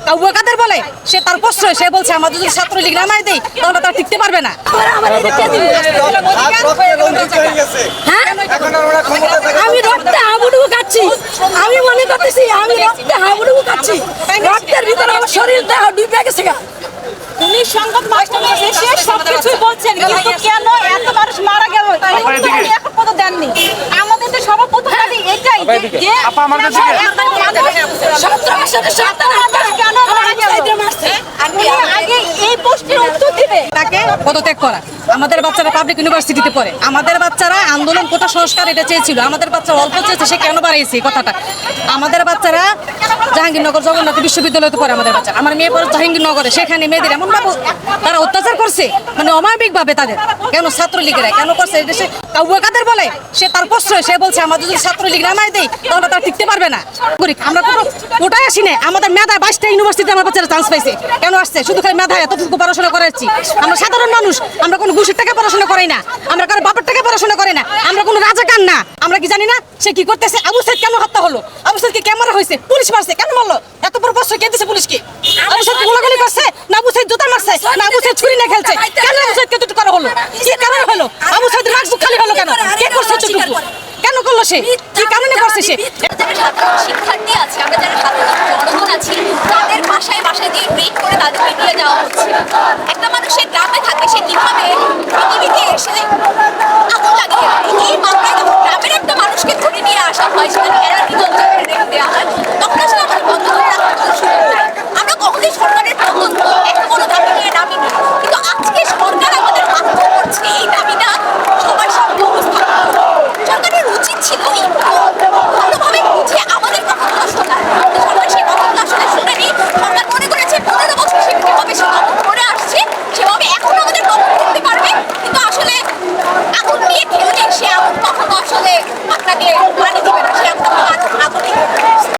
কাউয়া কাদের বলে সে তার প্রশ্রয়, সে বলছে আমাদের যদি ছাত্রলীগ নামাই দেয় তাহলে তারা টিকতে পারবে না। আমি রক্তে হাবুডুবু খাচ্ছি, আমি মনে করতেছি আমি রক্তে হাবুডুবু খাচ্ছি, রক্তের ভিতরে আমার শরীর দেহ ডুবে গেছে। উনি সংবাদ মাধ্যমে এসে সবকিছুই বলছেন, কিন্তু কেন এত মানুষ মারা গেল এখন পর্যন্ত দেননি। আমাদের তো সর্বপ্রথম দাবি এটাই যে কেন মারা গেল, আগে এই প্রশ্নের উত্তর দিবে। তাকে পদত্যাগ করা। আমাদের বাচ্চারা পাবলিক ইউনিভার্সিটিতে পড়ে, আমাদের বাচ্চারা আন্দোলন কোটা সংস্কার এটা চেয়েছিল, আমাদের বাচ্চারা অল্প চেয়েছে, সে কেন বাড়াইছে এই কথাটা। আমাদের বাচ্চারা জাহাঙ্গীরনগর জগন্নাথ বিশ্ববিদ্যালয়তে পড়ে, আমাদের বাচ্চা, আমার মেয়ে পড়ে জাহাঙ্গীরনগরে, সেখানে মেয়েদের এমন ভাবে তারা অত্যাচার করছে, মানে অমানবিক ভাবে তাদের। কেন ছাত্রলীগেরা কেন করছে? দেশে কাউয়া কাদের বলে সে তার প্রশ্রয়, সে বলছে আমাদের যদি ছাত্রলীগ নামাই দেয় তাহলে তারা টিকতে পারবে না। আমরা কোনো ওটাই আসি না, আমাদের মেধায় 22টা ইউনিভার্সিটিতে আমার বাচ্চারা চান্স পাইছে। কেন আসছে? শুধু খালি মেধায় এতটুকু পড়াশোনা করাচ্ছি। আমরা সাধারণ মানুষ, আমরা কোনো ঘুষের টাকা পড়াশোনা করি না, আমরা কারো বাপের টাকা পড়াশোনা করি না, আমরা কোনো রাজাকার না। আমরা কি জানি না সে কি করতেছে? আবু সাইদ কেন হত্যা হলো? আবু সাইদকে কেন মারা হয়েছে? পুলিশ মারছে, কেন মারলো? এত বড় প্রশ্রয় কে দিছে পুলিশকে? আবু সাইদ গোলাগুলি করছে না আবু সাইদ জুতা মারছে না আবু সাইদ ছুরি না খেলছে? কেন আবু সাইদকে দুটো করা হলো? কি কারণে হলো? আবু সাইদ রাজু খালি হলো কেন? কে করছে চুপটুকু? কেন করলো সে? কি কারণে করছে সে? যারা সাধারণ শিক্ষার্থী আছে, আমরা যারা সাধারণ জনগণ আছি, তাদের বাসায় বাসায় দিয়ে ব্রেক করে তাদেরকে নিয়ে যাওয়া হচ্ছে।